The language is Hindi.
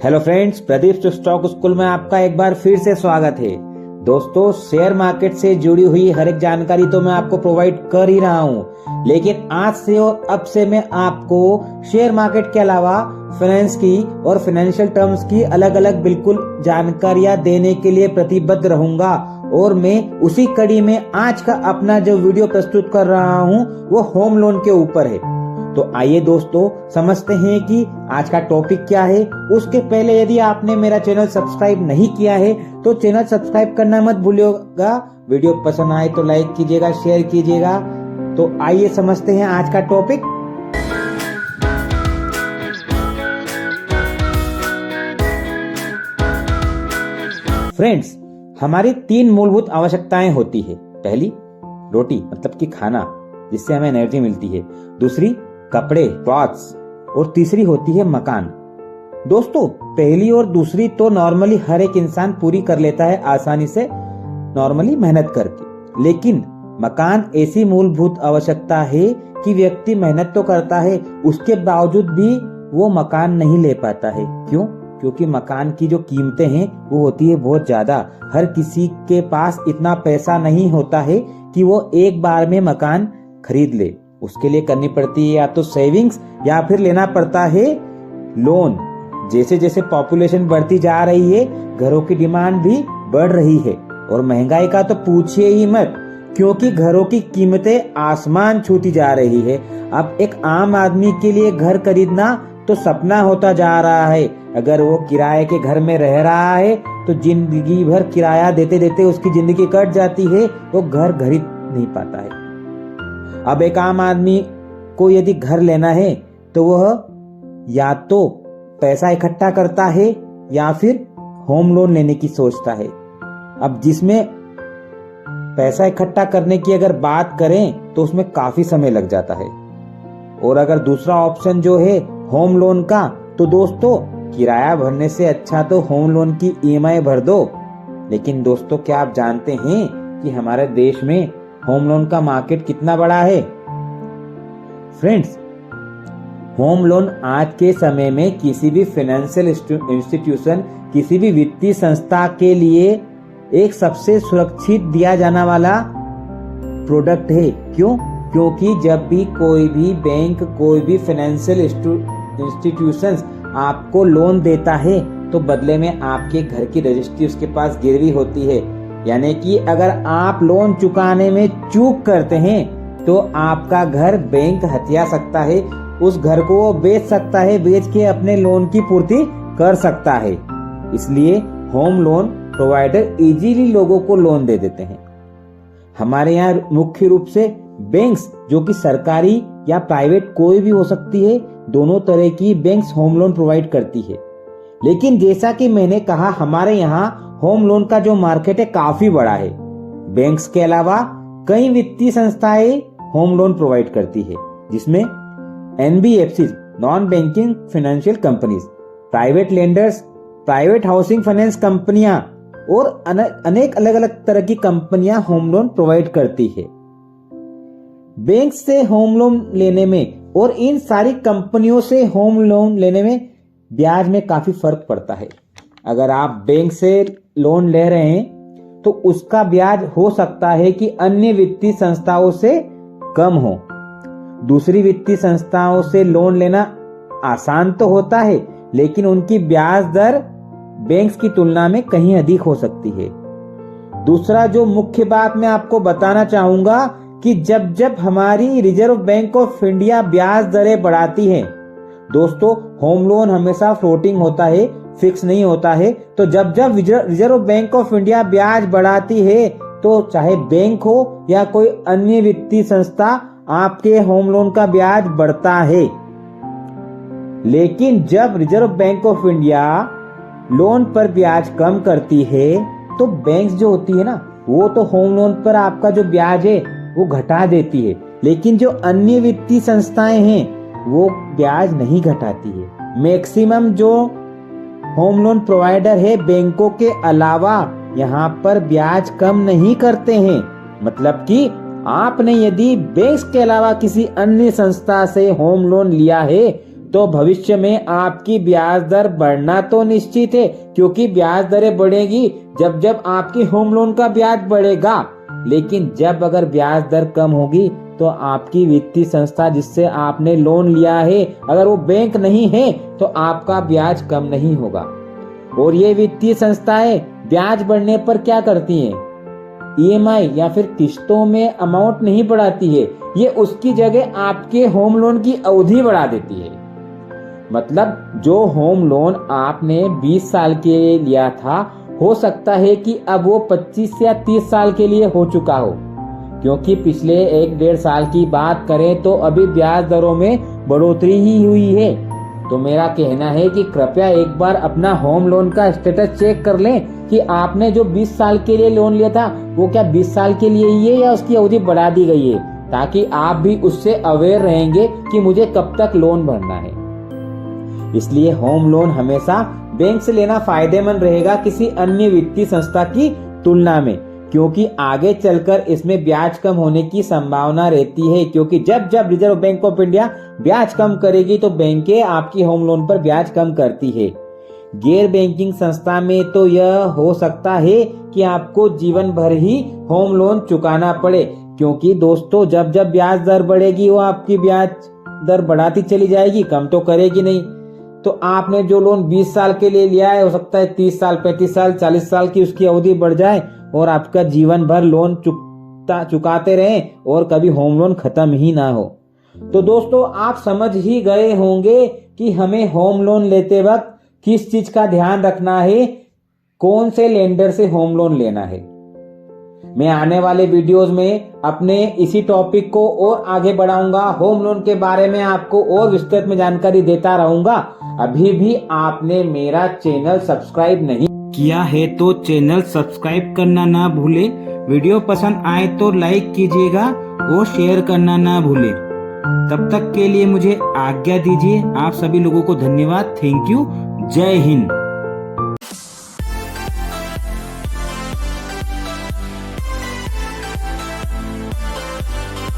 Hello friends, Pradeep stock school में आपका एक बार फिर से स्वागत है। दोस्तों, शेयर मार्केट से जुड़ी हुई हर एक जानकारी तो मैं आपको प्रोवाइड कर ही रहा हूँ, लेकिन आज से और अब से मैं आपको शेयर मार्केट के अलावा फाइनेंस की और फाइनेंशियल टर्म्स की अलग अलग बिल्कुल जानकारियां देने के लिए प्रतिबद्ध रहूंगा। और मैं उसी कड़ी में आज का अपना जो वीडियो प्रस्तुत कर रहा हूँ वो होम लोन के ऊपर है। तो आइए दोस्तों, समझते हैं कि आज का टॉपिक क्या है। उसके पहले यदि आपने मेरा चैनल सब्सक्राइब नहीं किया है तो चैनल सब्सक्राइब करना मत भूलिएगा। वीडियो पसंद आए तो लाइक कीजिएगा, शेयर कीजिएगा। तो आइए समझते हैं आज का टॉपिक। फ्रेंड्स, हमारी 3 मूलभूत आवश्यकताएं होती है। पहली, रोटी मतलब कि खाना, जिससे हमें एनर्जी मिलती है। दूसरी, कपड़े क्लॉथ्स, और तीसरी होती है मकान। दोस्तों, पहली और दूसरी तो नॉर्मली हर एक इंसान पूरी कर लेता है आसानी से, नॉर्मली मेहनत करके। लेकिन मकान ऐसी मूलभूत आवश्यकता है कि व्यक्ति मेहनत तो करता है, उसके बावजूद भी वो मकान नहीं ले पाता है। क्यों? क्योंकि मकान की जो कीमतें हैं वो होती है बहुत ज्यादा। हर किसी के पास इतना पैसा नहीं होता है कि वो एक बार में मकान खरीद ले। उसके लिए करनी पड़ती है या तो सेविंग्स या फिर लेना पड़ता है लोन। जैसे जैसे पॉपुलेशन बढ़ती जा रही है, घरों की डिमांड भी बढ़ रही है, और महंगाई का तो पूछिए ही मत, क्योंकि घरों की कीमतें आसमान छूती जा रही है। अब एक आम आदमी के लिए घर खरीदना तो सपना होता जा रहा है। अगर वो किराए के घर में रह रहा है तो जिंदगी भर किराया देते देते उसकी जिंदगी कट जाती है, वो घर खरीद नहीं पाता है। अब एक आम आदमी को यदि घर लेना है तो वह या तो पैसा इकट्ठा करता है या फिर होम लोन लेने की सोचता है। अब जिसमें पैसा इकट्ठा करने की अगर बात करें तो उसमें काफी समय लग जाता है। और अगर दूसरा ऑप्शन जो है होम लोन का, तो दोस्तों किराया भरने से अच्छा तो होम लोन की ईएमआई भर दो। लेकिन दोस्तों, क्या आप जानते हैं कि हमारे देश में होम लोन का मार्केट कितना बड़ा है? फ्रेंड्स, होम लोन आज के समय में किसी भी फाइनेंशियल इंस्टीट्यूशन, किसी भी वित्तीय संस्था के लिए एक सबसे सुरक्षित दिया जाने वाला प्रोडक्ट है। क्यों? क्योंकि जब भी कोई भी बैंक, कोई भी फाइनेंशियल इंस्टीट्यूशंस आपको लोन देता है तो बदले में आपके घर की रजिस्ट्री उसके पास गिरवी होती है। यानी कि अगर आप लोन चुकाने में चूक करते हैं तो आपका घर बैंक हथिया सकता है, उस घर को वो बेच सकता है, बेच के अपने लोन की पूर्ति कर सकता है। इसलिए होम लोन प्रोवाइडर इजीली लोगों को लोन दे देते हैं। हमारे यहाँ मुख्य रूप से बैंक्स, जो कि सरकारी या प्राइवेट कोई भी हो सकती है, दोनों तरह की बैंक्स होम लोन प्रोवाइड करती है। लेकिन जैसा कि मैंने कहा, हमारे यहाँ होम लोन का जो मार्केट है काफी बड़ा है। बैंक्स के अलावा कई वित्तीय संस्थाएं होम लोन प्रोवाइड करती है, जिसमें NBFC, non banking financial companies, private lenders, private housing finance कंपनियां और अनेक अलग अलग तरह की कंपनियां होम लोन प्रोवाइड करती है। बैंक से होम लोन लेने में और इन सारी कंपनियों से होम लोन लेने में ब्याज में काफी फर्क पड़ता है। अगर आप बैंक से लोन ले रहे हैं तो उसका ब्याज हो सकता है कि अन्य वित्तीय संस्थाओं से कम हो। दूसरी वित्तीय संस्थाओं से लोन लेना आसान तो होता है, लेकिन उनकी ब्याज दर बैंक्स की तुलना में कहीं अधिक हो सकती है। दूसरा जो मुख्य बात मैं आपको बताना चाहूंगा कि जब जब हमारी रिजर्व बैंक ऑफ इंडिया ब्याज दरें बढ़ाती है, दोस्तों होम लोन हमेशा फ्लोटिंग होता है, फिक्स नहीं होता है। तो जब जब रिजर्व बैंक ऑफ इंडिया ब्याज बढ़ाती है तो चाहे बैंक हो या कोई अन्य वित्तीय संस्था, आपके होम लोन का ब्याज बढ़ता है। लेकिन जब reserve bank of India loan पर ब्याज कम करती है तो बैंक्स जो होती है ना, वो तो होम लोन पर आपका जो ब्याज है वो घटा देती है। लेकिन जो अन्य वित्तीय संस्थाएं हैं वो ब्याज नहीं घटाती है। मैक्सिमम जो होम लोन प्रोवाइडर है बैंकों के अलावा यहाँ पर ब्याज कम नहीं करते हैं। मतलब कि आपने यदि बैंक के अलावा किसी अन्य संस्था से होम लोन लिया है तो भविष्य में आपकी ब्याज दर बढ़ना तो निश्चित है, क्योंकि ब्याज दरें बढ़ेगी जब जब आपकी होम लोन का ब्याज बढ़ेगा। लेकिन जब अगर ब्याज दर कम होगी तो आपकी वित्तीय संस्था जिससे आपने लोन लिया है, अगर वो बैंक नहीं है तो आपका ब्याज कम नहीं होगा। और ये वित्तीय संस्थाएं ब्याज बढ़ने पर क्या करती हैं? ईएमआई या फिर किस्तों में अमाउंट नहीं बढ़ाती है, ये उसकी जगह आपके होम लोन की अवधि बढ़ा देती है। मतलब जो होम लोन आपने 20 साल के लिए लिया था, हो सकता है कि अब वो 25 या 30 साल के लिए हो चुका हो, क्योंकि पिछले 1-1.5 साल की बात करें तो अभी ब्याज दरों में बढ़ोतरी ही हुई है। तो मेरा कहना है कि कृपया एक बार अपना होम लोन का स्टेटस चेक कर लें कि आपने जो 20 साल के लिए लोन लिया था वो क्या 20 साल के लिए ही है या उसकी अवधि बढ़ा दी गई है, ताकि आप भी उससे अवेयर रहेंगे कि मुझे कब तक लोन भरना है। इसलिए होम लोन हमेशा बैंक से लेना फायदेमंद रहेगा किसी अन्य वित्तीय संस्था की तुलना में, क्योंकि आगे चलकर इसमें ब्याज कम होने की संभावना रहती है। क्योंकि जब जब रिजर्व बैंक ऑफ इंडिया ब्याज कम करेगी तो बैंकें आपकी होम लोन पर ब्याज कम करती है। गैर बैंकिंग संस्था में तो यह हो सकता है कि आपको जीवन भर ही होम लोन चुकाना पड़े, क्योंकि दोस्तों जब जब ब्याज दर बढ़ेगी वो आपकी ब्याज दर बढ़ाती चली जाएगी, कम तो करेगी नहीं। तो आपने जो लोन 20 साल के लिए लिया है, हो सकता है 30 साल, 35 साल, 40 साल की उसकी अवधि बढ़ जाए और आपका जीवन भर लोन चुकाते रहें और कभी होम लोन खत्म ही ना हो। तो दोस्तों आप समझ ही गए होंगे कि हमें होम लोन लेते वक्त किस चीज का ध्यान रखना है, कौन से लेंडर से होम लोन लेना है। मैं आने वाले वीडियोस में अपने इसी टॉपिक को और आगे बढ़ाऊंगा, होम लोन के बारे में आपको और विस्तृत में जानकारी देता रहूंगा। अभी भी आपने मेरा चैनल सब्सक्राइब नहीं किया है तो चैनल सब्सक्राइब करना ना भूले। वीडियो पसंद आए तो लाइक कीजिएगा और शेयर करना ना भूले। तब तक के लिए मुझे आज्ञा दीजिए। आप सभी लोगों को धन्यवाद। Thank you. जय हिंद।